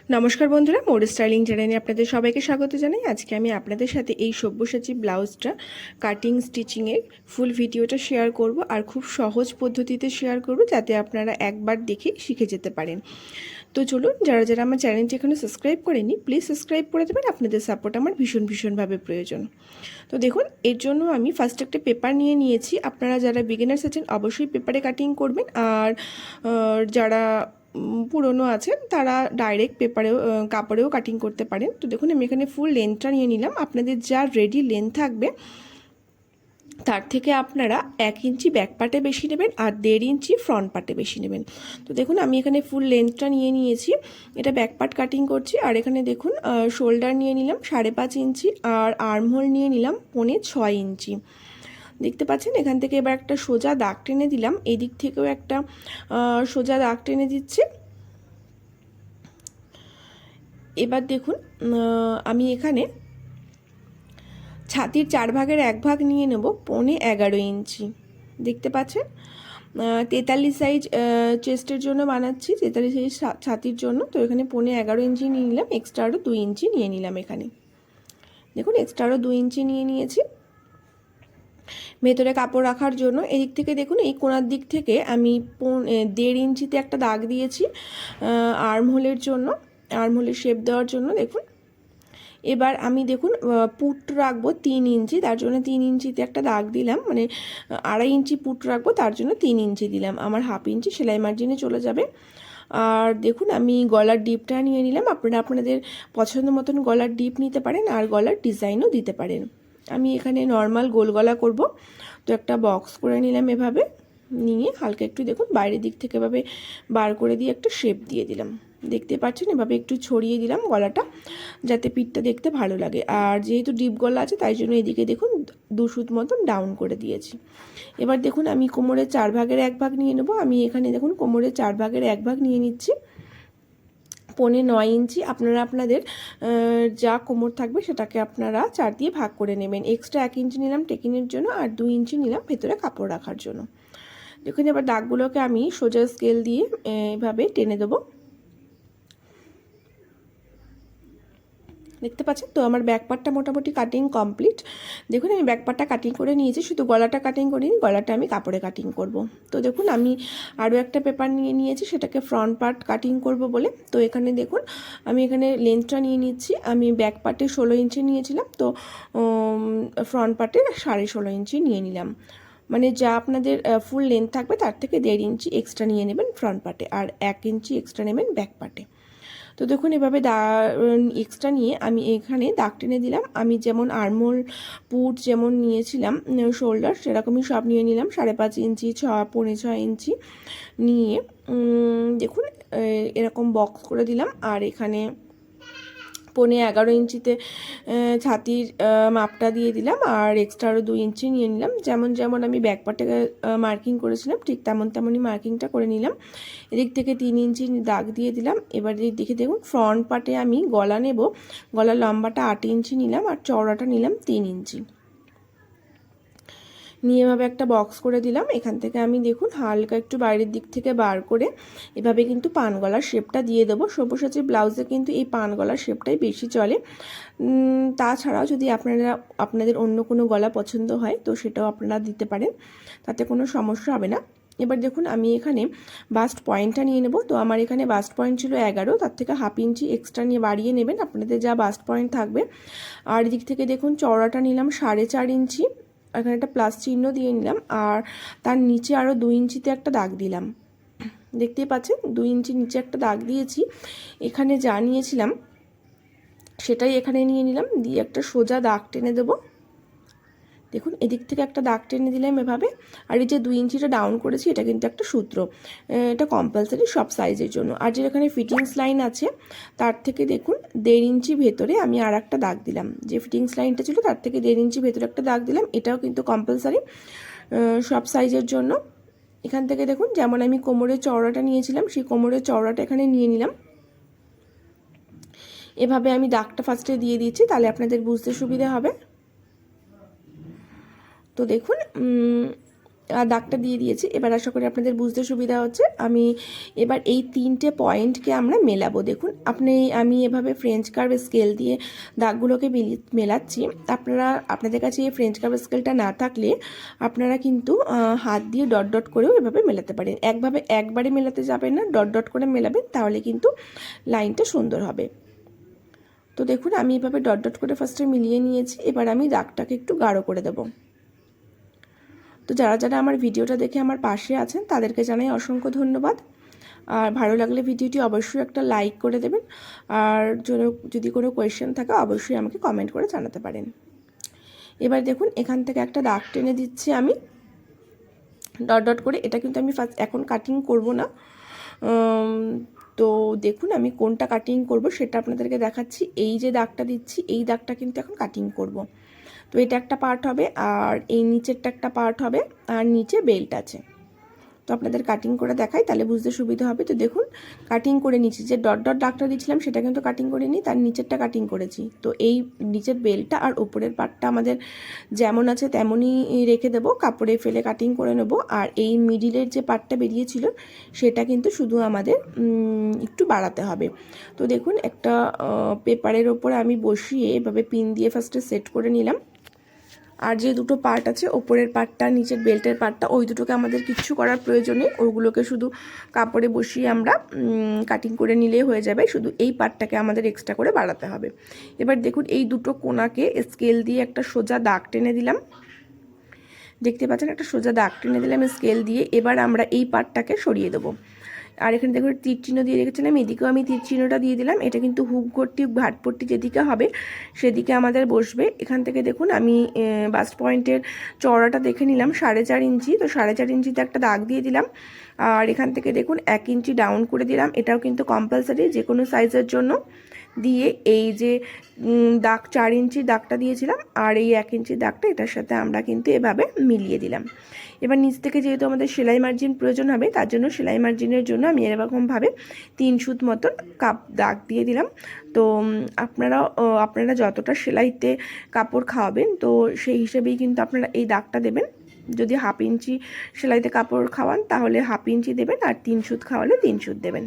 নমস্কার বন্ধুরা, mode styling চ্যানেলে আপনাদের সবাইকে স্বাগত জানাই। আজকে আমি আপনাদের সাথে এই সব্যসাচী ব্লাউজটা কাটিং স্টিচিংয়ের ফুল ভিডিওটা শেয়ার করব আর খুব সহজ পদ্ধতিতে শেয়ার করব, যাতে আপনারা একবার দেখে শিখে যেতে পারেন। তো চলুন, যারা যারা আমার চ্যানেলটি এখনো সাবস্ক্রাইব করেনি প্লিজ সাবস্ক্রাইব করে দেবেন। আপনাদের সাপোর্ট আমার ভীষণভাবে প্রয়োজন। তো দেখুন, এর জন্য আমি ফার্স্ট একটা পেপার নিয়ে নিয়েছি। আপনারা যারা বিগিনার্স আছেন অবশ্যই পেপারে কাটিং করবেন, আর যারা পুরনো আছেন তারা ডাইরেক্ট পেপারেও কাপড়েও কাটিং করতে পারেন। তো দেখুন, আমি এখানে ফুল লেন্থটা নিয়ে নিলাম। আপনাদের যা রেডি লেন্থ থাকবে তার থেকে আপনারা 1 ইঞ্চি ব্যাক পার্টে বেশি নেবেন আর 1.5 ইঞ্চি ফ্রন্ট পার্টে বেশি নেবেন। তো দেখুন, আমি এখানে ফুল লেন্থটা নিয়ে নিয়েছি, এটা ব্যাক পার্ট কাটিং করছি। আর এখানে দেখুন, শোল্ডার নিয়ে নিলাম 5.5 ইঞ্চি আর আর্মহোল নিয়ে নিলাম 6.25 ইঞ্চি। দেখতে পাচ্ছেন, এখান থেকে এবার একটা সোজা দাগ টেনে দিলাম, এই দিক থেকেও একটা সোজা দাগ টেনে দিচ্ছি। এবার দেখুন, আমি এখানে ছাতির 4 ভাগের 1 ভাগ নিয়ে নেব 11.5 ইঞ্চি। দেখতে পাচ্ছেন, 43 সাইজ চেস্টের জন্য বানাচ্ছি, 43 সাইজ ছাতির জন্য। তো এখানে 11.5 ইঞ্চি নিয়ে নিলাম, এক্সট্রা আরও 2 ইঞ্চি নিয়ে নিলাম। এখানে দেখুন, এক্সট্রা আরও 2 ইঞ্চি নিয়ে নিয়েছি ভেতরে কাপড় রাখার জন্য। এদিক থেকে দেখুন, এই কোণার দিক থেকে আমি 1.5 ইঞ্চিতে একটা দাগ দিয়েছি আর্মহোলের জন্য, আর্মহোলের শেপ দেওয়ার জন্য। দেখুন, এবার আমি দেখুন পুট রাখবো 3 ইঞ্চি, তার জন্য 3 ইঞ্চিতে একটা দাগ দিলাম, মানে 2.5 ইঞ্চি পুট রাখবো, তার জন্য 3 ইঞ্চি দিলাম। আমার 1/2 ইঞ্চি সেলাই মার্জিনে চলে যাবে। আর দেখুন, আমি গলার ডিপটা নিয়ে নিলাম। আপনারা আপনাদের পছন্দ মতন গলার ডিপ নিতে পারেন আর গলার ডিজাইনও দিতে পারেন। আমি এখানে নর্মাল গোল গলা করব, তো একটা বক্স করে নিলাম। এভাবে নিয়ে হালকা একটু দেখুন বাইরের দিক থেকে এভাবে বার করে দিয়ে একটা শেপ দিয়ে দিলাম। দেখতে পাচ্ছেন, এভাবে একটু ছড়িয়ে দিলাম গলাটা, যাতে পিঠটা দেখতে ভালো লাগে। আর যেহেতু ডিপ গলা আছে তাই জন্য এদিকে দেখুন 2 সুত মতন ডাউন করে দিয়েছি। এবার দেখুন, আমি কোমরের 4 ভাগের 1 ভাগ নিয়ে নেব। আমি এখানে দেখুন কোমরের 4 ভাগের 1 ভাগ নিয়ে নিচ্ছি 9.25 ইঞ্চি। আপনারা আপনাদের যা কোমর থাকবে সেটাকে আপনারা 4 দিয়ে ভাগ করে নেবেন। এক্সট্রা 1 ইঞ্চি নিলাম টেকিংয়ের জন্য আর 2 ইঞ্চি নিলাম ভেতরে কাপড় রাখার জন্য। দেখুন, এবার দাগগুলোকে আমি সোজা স্কেল দিয়ে এভাবে টেনে দেবো। দেখতে পাচ্ছেন তো, আমার ব্যাক পার্টটা মোটামুটি কাটিং কমপ্লিট। দেখুন, আমি ব্যাক পার্টটা কাটিং করে নিয়েছি, শুধু গলাটা কাটিং করিনি, গলাটা আমি কাপড়ে কাটিং করব। তো দেখুন, আমি আরও একটা পেপার নিয়ে নিয়েছি, সেটাকে ফ্রন্ট পার্ট কাটিং করব বলে। তো এখানে দেখুন, আমি এখানে লেন্থটা নিয়ে নিচ্ছি। আমি ব্যাক পার্টে 16 ইঞ্চি নিয়েছিলাম, তো ফ্রন্ট পার্টে 16.5 ইঞ্চি নিয়ে নিলাম। মানে যা আপনাদের ফুল লেন্থ থাকবে তার থেকে 1.5 ইঞ্চি এক্সট্রা নিয়ে নেবেন ফ্রন্ট পার্টে, আর 1 ইঞ্চি এক্সট্রা নেবেন ব্যাক পার্টে। তো দেখুন, এভাবে এক্সট্রা নিয়ে আমি এখানে দাগ টেনে দিলাম। আমি যেমন আর্মহোল পুট যেমন নিয়েছিলাম শোল্ডার, সেরকমই সব নিয়ে নিলাম 5.5 ইঞ্চি 6.25 ইঞ্চি নিয়ে দেখুন এরকম বক্স করে দিলাম। আর এখানে 11.5 ইঞ্চিতে ছাতির মাপটা দিয়ে দিলাম, আর এক্সট্রা আরও 2 ইঞ্চি নিয়ে নিলাম। যেমন আমি ব্যাক পার্টে মার্কিং করেছিলাম ঠিক তেমনই মার্কিংটা করে নিলাম। এদিক থেকে 3 ইঞ্চি দাগ দিয়ে দিলাম। এবার দিকে দেখুন, ফ্রন্ট পার্টে আমি গলা নেব, গলার লম্বাটা 8 ইঞ্চি নিলাম আর চওড়াটা নিলাম 3 ইঞ্চি নিয়ে এভাবে একটা বক্স করে দিলাম। এখান থেকে আমি দেখুন হালকা একটু বাইরের দিক থেকে বার করে এভাবে কিন্তু পান গলার শেপটা দিয়ে দেবো। সব্যসাচী ব্লাউজে কিন্তু এই পান গলার শেপটাই বেশি চলে। তাছাড়াও যদি আপনাদের অন্য কোনো গলা পছন্দ হয় তো সেটাও আপনারা দিতে পারেন, তাতে কোনো সমস্যা হবে না। এবার দেখুন, আমি এখানে বাস্ট পয়েন্টটা নিয়ে নেব। তো আমার এখানে বাস্ট পয়েন্ট ছিল 11, তার থেকে 1/2 ইঞ্চি এক্সট্রা নিয়ে বাড়িয়ে নেবেন আপনাদের যা বাস্ট পয়েন্ট থাকবে। আর এদিক থেকে দেখুন চওড়াটা নিলাম 4.5 ইঞ্চি, এখানে একটা প্লাস চিহ্ন দিয়ে নিলাম। আর তার নিচে আরও 2 ইঞ্চিতে একটা দাগ দিলাম। দেখতেই পাচ্ছেন 2 ইঞ্চি নিচে একটা দাগ দিয়েছি। এখানে যা নিয়েছিলাম সেটাই এখানে নিয়ে নিলাম, দিয়ে একটা সোজা দাগ টেনে দেবো। দেখুন, এদিক থেকে একটা দাগ টেনে দিলাম এভাবে। আর এই যে 2 ইঞ্চিটা ডাউন করেছি এটা কিন্তু একটা সূত্র, এটা কম্পালসারি সব সাইজের জন্য। আর যেখানে ফিটিংস লাইন আছে তার থেকে দেখুন 1.5 ইঞ্চি ভেতরে আমি আর একটা দাগ দিলাম। যে ফিটিংস লাইনটা ছিল তার থেকে 1.5 ইঞ্চি ভেতরে একটা দাগ দিলাম, এটাও কিন্তু কম্পালসারি সব সাইজের জন্য। এখান থেকে দেখুন, যেমন আমি কোমরের চওড়াটা নিয়েছিলাম সেই কোমরের চওড়াটা এখানে নিয়ে নিলাম। এভাবে আমি দাগটা ফার্স্টে দিয়ে দিচ্ছি, তাহলে আপনাদের বুঝতে সুবিধা হবে। তো দেখুন, দাগটা দিয়ে দিয়েছি। এবার আশা করি আপনাদের বুঝতে সুবিধা হচ্ছে। আমি এবার এই 3টে পয়েন্টকে আমরা মেলাবো। দেখুন আমি এভাবে ফ্রেঞ্চ কার্ভ স্কেল দিয়ে দাগগুলোকে মেলাচ্ছি। আপনাদের কাছে এই ফ্রেঞ্চ কার্ভ স্কেলটা না থাকলে আপনারা কিন্তু হাত দিয়ে ডট ডট করেও এভাবে মেলাতে পারেন। একবারে মেলাতে যাবেন না, ডট ডট করে মেলাবেন, তাহলে কিন্তু লাইনটা সুন্দর হবে। তো দেখুন আমি এভাবে ডট ডট করে ফার্স্টে মিলিয়ে নিয়েছি। এবার আমি দাগটাকে একটু গাঢ় করে দেবো। তো যারা যারা আমার ভিডিওটা দেখে আমার পাশে আছেন তাদেরকে জানাই অসংখ্য ধন্যবাদ। আর ভালো লাগলে ভিডিওটি অবশ্যই একটা লাইক করে দেবেন। আর যদি কোনো কোয়েশ্চেন থাকে অবশ্যই আমাকে কমেন্ট করে জানাতে পারেন। এবার দেখুন এখান থেকে একটা দাগ টেনে দিচ্ছি আমি ডট ডট করে। এটা কিন্তু আমি এখন কাটিং করব না। তো দেখুন আমি কোনটা কাটিং করব সেটা আপনাদেরকে দেখাচ্ছি। এই যে দাগটা দিচ্ছি এই দাগটা কিন্তু এখন কাটিং করব। তো এটা একটা পার্ট হবে আর এই নিচেরটা একটা পার্ট হবে আর নিচে বেল্ট আছে। তো আপনাদের কাটিং করে দেখাই, তাহলে বুঝতে সুবিধা হবে। তো দেখুন কাটিং করে নিচ্ছি, যে ডট ডট দাগটা দিয়েছিলাম সেটা কিন্তু কাটিং করে নিই, তার নিচেরটা কাটিং করেছি। তো এই নিচের বেল্টটা আর উপরের পার্টটা আমাদের যেমন আছে তেমনই রেখে দেবো, কাপড়ে ফেলে কাটিং করে নেব। আর এই মিডিলের যে পার্টটা বেরিয়েছিল সেটা কিন্তু শুধু আমাদের একটু বাড়াতে হবে। তো দেখুন একটা পেপারের ওপরে আমি বসিয়ে এভাবে পিন দিয়ে ফার্স্টে সেট করে নিলাম। আর যে দুটো পার্ট আছে ওপরের পার্টটা নিচের বেল্টের পার্টটা, ওই দুটোকে আমাদের কিচ্ছু করার প্রয়োজন নেই, ওইগুলোকে শুধু কাপড়ে বসিয়ে আমরা কাটিং করে নিলেই হয়ে যাবে। শুধু এই পার্টটাকে আমাদের এক্সট্রা করে বাড়াতে হবে। এবার দেখুন এই দুটো কোণাকে স্কেল দিয়ে একটা সোজা দাগ টেনে দিলাম। দেখতে পাচ্ছেন একটা সোজা দাগ টেনে দিলাম স্কেল দিয়ে। এবার আমরা এই পার্টটাকে সরিয়ে দেবো। আর এখানে দেখুন তীর চিহ্ন দিয়ে রেখেছিলাম, এদিকেও আমি তীর চিহ্নটা দিয়ে দিলাম। এটা কিন্তু হুক ভর্তি ভাটপট্টি যেদিকে হবে সেদিকে আমাদের বসবে। এখান থেকে দেখুন আমি বাস্ট পয়েন্টের চওড়াটা দেখে নিলাম 4.5 ইঞ্চি। তো 4.5 ইঞ্চিতে একটা দাগ দিয়ে দিলাম। আর এখান থেকে দেখুন 1 ইঞ্চি ডাউন করে দিলাম। এটাও কিন্তু কম্পালসারি যে কোনো সাইজের জন্য। দিয়ে এই যে 4 ইঞ্চি দাগটা দিয়েছিলাম আর এই 1 ইঞ্চি দাগটা এটার সাথে আমরা কিন্তু এভাবে মিলিয়ে দিলাম। এবার নিচ থেকে যেহেতু আমাদের সেলাই মার্জিন প্রয়োজন হবে, তার জন্য সেলাই মার্জিনের জন্য আমি এরকমভাবে 3 সুত মতন দাগ দিয়ে দিলাম। তো আপনারা যতটা সেলাইতে কাপড় খাওয়াবেন তো সেই হিসেবেই কিন্তু আপনারা এই দাগটা দেবেন। যদি 1/2 ইঞ্চি সেলাইতে কাপড় খাওয়ান তাহলে 1/2 ইঞ্চি দেবেন, আর 3 সুত খাওয়ালে 3 সুত দেবেন।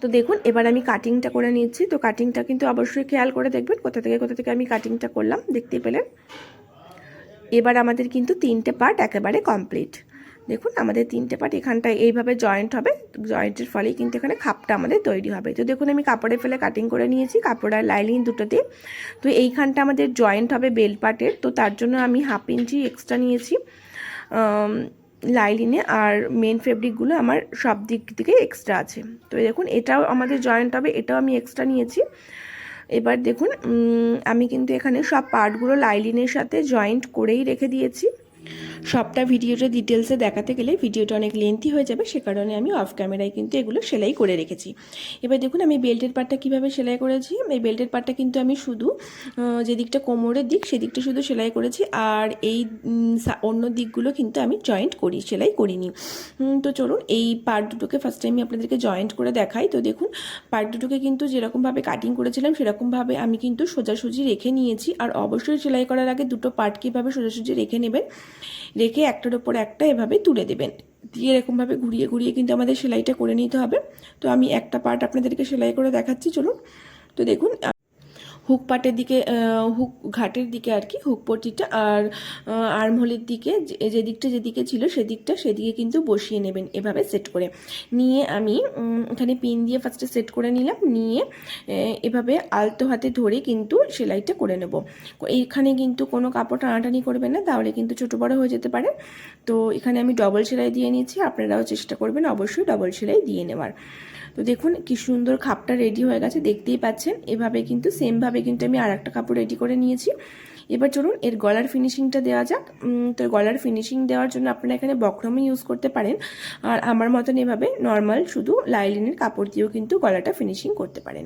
তো দেখুন এবার আমি কাটিংটা করে নিচ্ছি। তো কাটিংটা কিন্তু অবশ্যই খেয়াল করে দেখবেন কোথা থেকে আমি কাটিংটা করলাম, দেখতে পেলেন। এবার আমাদের কিন্তু 3টে পার্ট একেবারে কমপ্লিট। দেখুন আমাদের 3টে পার্ট এখানটায় এইভাবে জয়েন্ট হবে, জয়েন্টের ফলেই কিন্তু এখানে খাপটা আমাদের তৈরি হবে। তো দেখুন আমি কাপড়ে ফেলে কাটিং করে নিয়েছি, কাপড় আর লাইনিং দুটোতে। তো এইখানটা আমাদের জয়েন্ট হবে বেল পার্টের, তো তার জন্য আমি 1/2 ইঞ্চি এক্সট্রা নিয়েছি লাইলিনে। আর মেন ফেব্রিকগুলো আমার সব দিক থেকে এক্সট্রা আছে। তো দেখুন এটাও আমাদের জয়েন্ট হবে, এটাও আমি এক্সট্রা নিয়েছি। এবার দেখুন আমি কিন্তু এখানে সব পার্টগুলো লাইলিনের সাথে জয়েন্ট করেই রেখে দিয়েছি। সবটা ভিডিওটা ডিটেলসে দেখাতে গেলে ভিডিওটা অনেক লেন্থি হয়ে যাবে, সে কারণে আমি অফ ক্যামেরায় কিন্তু এগুলো সেলাই করে রেখেছি। এবার দেখুন আমি বেল্টের পার্টটা কীভাবে সেলাই করেছি। এই বেল্টের পার্টটা কিন্তু আমি শুধু যে দিকটা কোমরের দিক সেদিকটা শুধু সেলাই করেছি, আর এই অন্য দিকগুলো কিন্তু আমি জয়েন্ট সেলাই করিনি। তো চলুন এই পার্ট দুটোকে ফার্স্টে আমি আপনাদেরকে জয়েন্ট করে দেখাই। তো দেখুন পার্ট দুটোকে কিন্তু যেরকমভাবে কাটিং করেছিলাম সেরকমভাবে আমি কিন্তু সোজাসুজি রেখে নিয়েছি। আর অবশ্যই সেলাই করার আগে দুটো পার্ট কীভাবে সোজাসুজি রেখে নেবেন, রেখে একটার ওপর একটা এভাবে তুলে দেবেন, দিয়ে এরকমভাবে ঘুরিয়ে ঘুরিয়ে কিন্তু আমাদের সেলাইটা করে নিতে হবে। তো আমি একটা পার্ট আপনাদেরকে সেলাই করে দেখাচ্ছি, চলুন। তো দেখুন হুক পার্টের দিকে, হুক ঘাটের দিকে আর কি, হুক পট্টিটা আর আর্মহোলের দিকে যেদিকে ছিল সেদিকে কিন্তু বসিয়ে নেবেন এভাবে সেট করে নিয়ে। আমি এখানে পিন দিয়ে ফার্স্টে সেট করে নিলাম, নিয়ে এভাবে আলতো হাতে ধরে কিন্তু সেলাইটা করে নেব। এইখানে কিন্তু কোনো কাপড় টানাটানি করবেন না, তাহলে কিন্তু ছোটো বড়ো হয়ে যেতে পারে। তো এখানে আমি ডবল সেলাই দিয়ে নিয়েছি, আপনারাও চেষ্টা করবেন অবশ্যই ডবল সেলাই দিয়ে নেওয়ার। তো দেখুন কি সুন্দর খাপটা রেডি হয়ে গেছে, দেখতেই পাচ্ছেন। এভাবে কিন্তু সেমভাবে কিন্তু আমি আর একটা কাপড় রেডি করে নিয়েছি। এবার চলুন এর গলার ফিনিশিংটা দেওয়া যাক। তো গলার ফিনিশিং দেওয়ার জন্য আপনারা এখানে বক্রমই ইউজ করতে পারেন, আর আমার মতন এভাবে নর্মাল শুধু লাইলিনের কাপড় দিয়েও কিন্তু গলাটা ফিনিশিং করতে পারেন,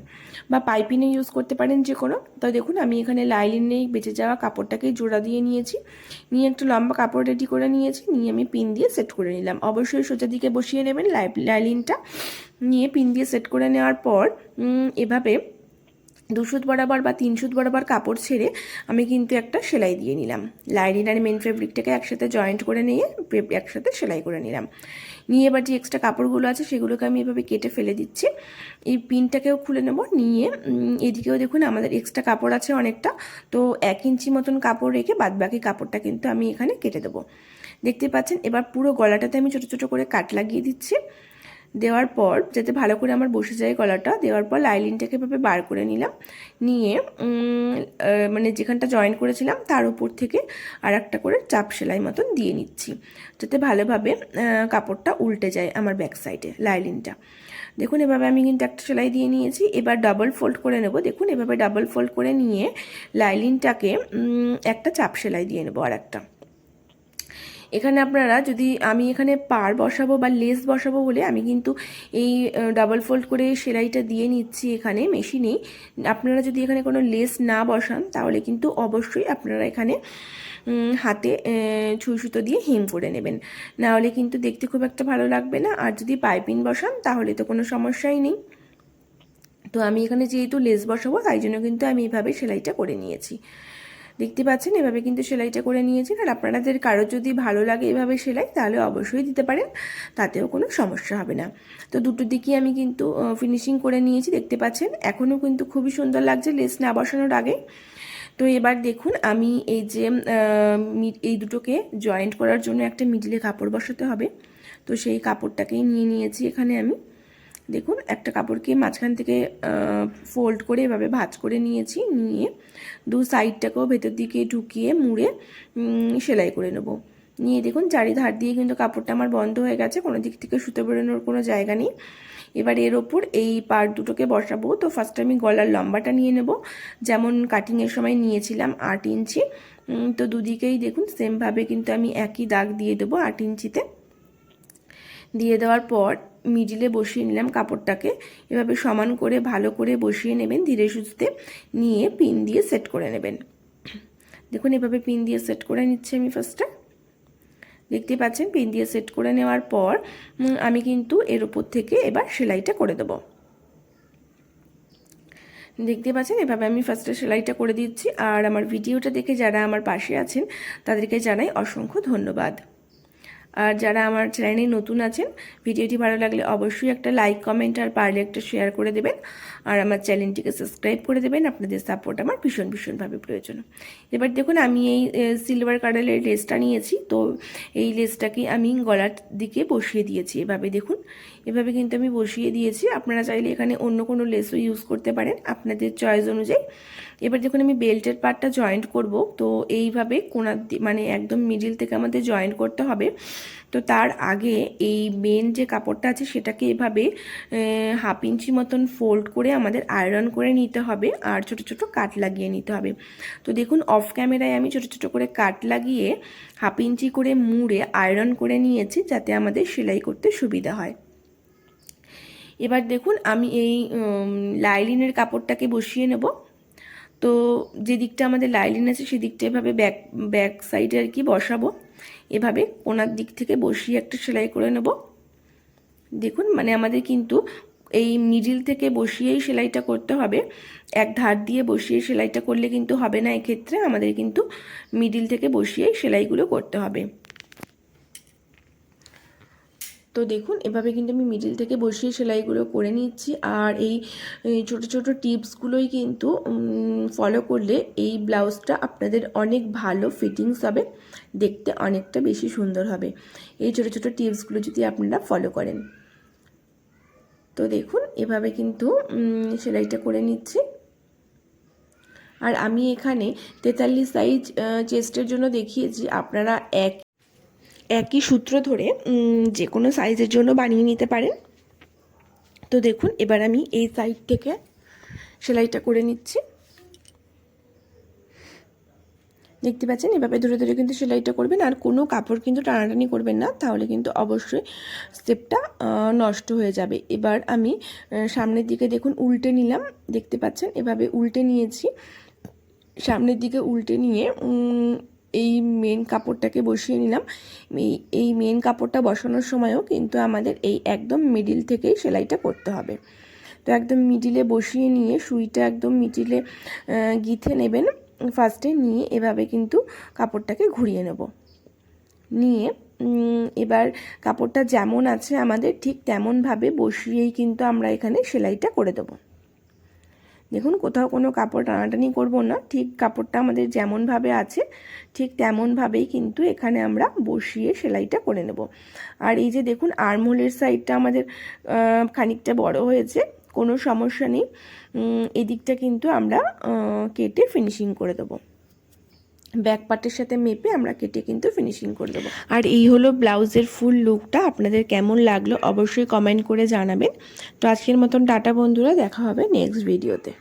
বা পাইপিনে ইউজ করতে পারেন যে কোনো। তো দেখুন আমি এখানে লাইলিনে বেঁচে যাওয়া কাপড়টাকেই জোড়া দিয়ে নিয়েছি, নিয়ে একটা লম্বা কাপড় রেডি করে নিয়েছি, নিয়ে আমি পিন দিয়ে সেট করে নিলাম। অবশ্যই সোজা দিকে বসিয়ে নেবেন লাইলিনটা, নিয়ে পিন দিয়ে সেট করে নেওয়ার পর এভাবে 2 সুত বরাবর বা 3 সুত বরাবর কাপড় ছেড়ে আমি কিন্তু একটা সেলাই দিয়ে নিলাম। লাইনিং আর মেন ফেব্রিকটাকে একসাথে জয়েন্ট করে নিয়ে একসাথে সেলাই করে নিলাম। নিয়ে এবার যে এক্সট্রা কাপড়গুলো আছে সেগুলোকে আমি এভাবে কেটে ফেলে দিচ্ছি। এই পিনটাকেও খুলে নেব। নিয়ে এদিকেও দেখুন আমাদের এক্সট্রা কাপড় আছে অনেকটা, তো 1 ইঞ্চি মতন কাপড় রেখে বাদবাকি কাপড়টা কিন্তু আমি এখানে কেটে দেবো। দেখতে পাচ্ছেন এবার পুরো গলাটাতে আমি ছোটো ছোটো করে কাট লাগিয়ে দিচ্ছি। দেওয়ার পর যাতে ভালো করে আমার বসে যায় গলাটা, দেওয়ার পর লাইনিংটাকে এভাবে বার করে নিলাম। নিয়ে মানে যেখানটা জয়েন করেছিলাম তার উপর থেকে আর একটা করে চাপ সেলাই মতন দিয়ে নিচ্ছি, যাতে ভালোভাবে কাপড়টা উল্টে যায় আমার ব্যাক সাইডে লাইনিংটা। দেখুন এভাবে আমি কিন্তু একটা সেলাই দিয়ে নিয়েছি। এবার ডাবল ফোল্ড করে নেব। দেখুন এভাবে ডাবল ফোল্ড করে নিয়ে লাইনিংটাকে একটা চাপ সেলাই দিয়ে নেব আর একটা। এখানে আপনারা যদি আমি এখানে পার বসাবো বা লেস বসাবো বলে আমি কিন্তু এই ডাবল ফোল্ড করে সেলাইটা দিয়ে নিচ্ছি এখানে মেশিনেই। আপনারা যদি এখানে কোনো লেস না বসান তাহলে কিন্তু অবশ্যই আপনারা এখানে হাতে সুই সুতো দিয়ে হেম করে নেবেন, নাহলে কিন্তু দেখতে খুব একটা ভালো লাগবে না। আর যদি পাইপিং বসান তাহলে তো কোনো সমস্যাই নেই। তো আমি এখানে যেহেতু লেস বসাবো তাই জন্য কিন্তু আমি এভাবে সেলাইটা করে নিয়েছি। দেখতে পাচ্ছেন এভাবে কিন্তু সেলাইটা করে নিয়েছি। আর আপনাদের কারোর যদি ভালো লাগে এভাবে সেলাই তাহলে অবশ্যই দিতে পারেন, তাতেও কোনো সমস্যা হবে না। তো দুটো দিকই আমি কিন্তু ফিনিশিং করে নিয়েছি। দেখতে পাচ্ছেন এখনও কিন্তু খুবই সুন্দর লাগছে লেস না বসানোর আগে। তো এবার দেখুন আমি এই যে এই দুটোকে জয়েন্ট করার জন্য একটা মিডলে কাপড় বসাতে হবে, তো সেই কাপড়টাকেই নিয়ে নিয়েছি এখানে আমি। দেখুন একটা কাপড়কে মাঝখান থেকে ফোল্ড করে এভাবে ভাঁজ করে নিয়েছি। নিয়ে দু সাইডটাকেও ভেতর দিকে ঢুকিয়ে মুড়ে সেলাই করে নেব। নিয়ে দেখুন চারিধার দিয়ে কিন্তু কাপড়টা আমার বন্ধ হয়ে গেছে, কোনো দিক থেকে সুতো বেরোনোর কোনো জায়গা নেই। এবার এর ওপর এই পার্ট দুটোকে বসাবো। তো ফার্স্ট আমি গলার লম্বাটা নিয়ে নেব, যেমন কাটিংয়ের সময় নিয়েছিলাম 8 ইঞ্চি। তো দুদিকেই দেখুন সেমভাবে কিন্তু আমি একই দাগ দিয়ে দেবো 8 ইঞ্চিতে। দিয়ে দেওয়ার পর মিডিলে বসিয়ে নিলাম কাপড়টাকে। এভাবে সমান করে ভালো করে বসিয়ে নেবেন ধীরে সুস্থে, নিয়ে পিন দিয়ে সেট করে নেবেন। দেখুন এভাবে পিন দিয়ে সেট করে নিচ্ছি আমি ফার্স্টে। দেখতে পাচ্ছেন পিন দিয়ে সেট করে নেওয়ার পর আমি কিন্তু এর উপর থেকে এবার সেলাইটা করে দেব। দেখতে পাচ্ছেন এভাবে আমি ফার্স্টে সেলাইটা করে দিচ্ছি। আর আমার ভিডিওটা দেখে যারা আমার পাশে আছেন তাদেরকে জানাই অসংখ্য ধন্যবাদ। আর যারা আমার চ্যানেলে নতুন আছেন ভিডিওটি ভালো লাগলে অবশ্যই একটা লাইক কমেন্ট আর পারলে একটা শেয়ার করে দেবেন। আর আমার চ্যানেলটিকে সাবস্ক্রাইব করে দেবেন, আপনাদের সাপোর্ট আমার ভীষণভাবে প্রয়োজন। এবার দেখুন আমি এই সিলভার কালারের লেসটা নিয়েছি, তো এই লেসটাকে আমি গলার দিকে বসিয়ে দিয়েছি এভাবে। দেখুন এভাবে কিন্তু আমি বসিয়ে দিয়েছি। আপনারা চাইলে এখানে অন্য কোনো লেসও ইউজ করতে পারেন আপনাদের চয়েস অনুযায়ী। এবার দেখুন আমি বেল্টের পার্টটা জয়েন্ট করব, তো এইভাবে কোণার মানে একদম মিডিল থেকে আমাদের জয়েন্ট করতে হবে। তো তার আগে এই মেন যে কাপড়টা আছে সেটাকে এভাবে 1/2 ইঞ্চি মতন ফোল্ড করে আমাদের আয়রন করে নিতে হবে আর ছোট ছোট কাট লাগিয়ে নিতে হবে। তো দেখুন অফ ক্যামেরায় আমি ছোট ছোট করে কাট লাগিয়ে 1/2 ইঞ্চি করে মুড়ে আয়রন করে নিয়েছি, যাতে আমাদের সেলাই করতে সুবিধা হয়। এবার দেখুন আমি এই লাইলিনের কাপড়টাকে বসিয়ে নেব। তো যে দিকটা আমাদের লাইলিন আছে সেদিকটা এভাবে ব্যাক সাইডে আর কি বসাবো। এভাবে কোণার দিক থেকে বসিয়ে একটা সেলাই করে নেব। দেখুন মানে আমাদের কিন্তু এই মিডিল থেকে বসিয়েই সেলাইটা করতে হবে, এক ধার দিয়ে বসিয়ে সেলাইটা করলে কিন্তু হবে না। এক্ষেত্রে আমাদের কিন্তু মিডিল থেকে বসিয়েই সেলাইগুলো করতে হবে। তো দেখুন এভাবে কিন্তু আমি মিডিল থেকে বসিয়ে সেলাইগুলো করে নিচ্ছি। আর এই ছোট ছোট টিপসগুলোই কিন্তু ফলো করলে এই ব্লাউজটা আপনাদের অনেক ভালো ফিটিংস হবে, দেখতে অনেকটা বেশি সুন্দর হবে এই ছোট ছোট টিপসগুলো যদি আপনারা ফলো করেন। তো দেখুন এভাবে কিন্তু সেলাইটা করে নিচ্ছি। আর আমি এখানে 43 সাইজ চেস্টের জন্য দেখিয়েছি, আপনারা একই সূত্র ধরে যে কোনো সাইজের জন্য বানিয়ে নিতে পারেন। তো দেখুন এবার আমি এই সাইড থেকে সেলাইটা করে নিচ্ছি। দেখতে পাচ্ছেন এভাবে ধরে ধরে কিন্তু সেলাইটা করবেন, আর কোনো কাপড় কিন্তু টানাটানি করবেন না, তাহলে কিন্তু অবশ্যই স্টেপটা নষ্ট হয়ে যাবে। এবার আমি সামনের দিকে দেখুন উল্টে নিলাম। দেখতে পাচ্ছেন এভাবে উল্টে নিয়েছি। সামনের দিকে উল্টে নিয়ে এই মেন কাপড়টাকে বসিয়ে নিলাম। এই মেন কাপড়টা বসানোর সময়ও কিন্তু আমাদের এই একদম মিডিল থেকেই সেলাইটা করতে হবে। তো একদম মিডিলে বসিয়ে নিয়ে সুইটা একদম মিডিলে গিথে নেবেন ফার্স্টে, নিয়ে এভাবে কিন্তু কাপড়টাকে ঘুরিয়ে নেব। নিয়ে এবার কাপড়টা যেমন আছে আমাদের ঠিক তেমনভাবে বসিয়েই কিন্তু আমরা এখানে সেলাইটা করে দেবো। দেখুন কোথাও কোনো কাপড় টানাটানি করব না, ঠিক কাপড়টা আমাদের যেমনভাবে আছে ঠিক তেমনভাবেই কিন্তু এখানে আমরা বসিয়ে সেলাইটা করে নেব। আর এই যে দেখুন আর্মহোলের সাইডটা আমাদের খানিকটা বড় হয়েছে, কোনো সমস্যা নেই, এদিকটা কিন্তু আমরা কেটে ফিনিশিং করে দেবো। ব্যাক পার্টের সাথে মেপে আমরা কেটে কিন্তু ফিনিশিং করে দেবো। আর এই হলো ব্লাউজের ফুল লুকটা। আপনাদের কেমন লাগলো অবশ্যই কমেন্ট করে জানাবেন। তো আজকের মতন টাটা বন্ধুরা, দেখা হবে নেক্সট ভিডিওতে।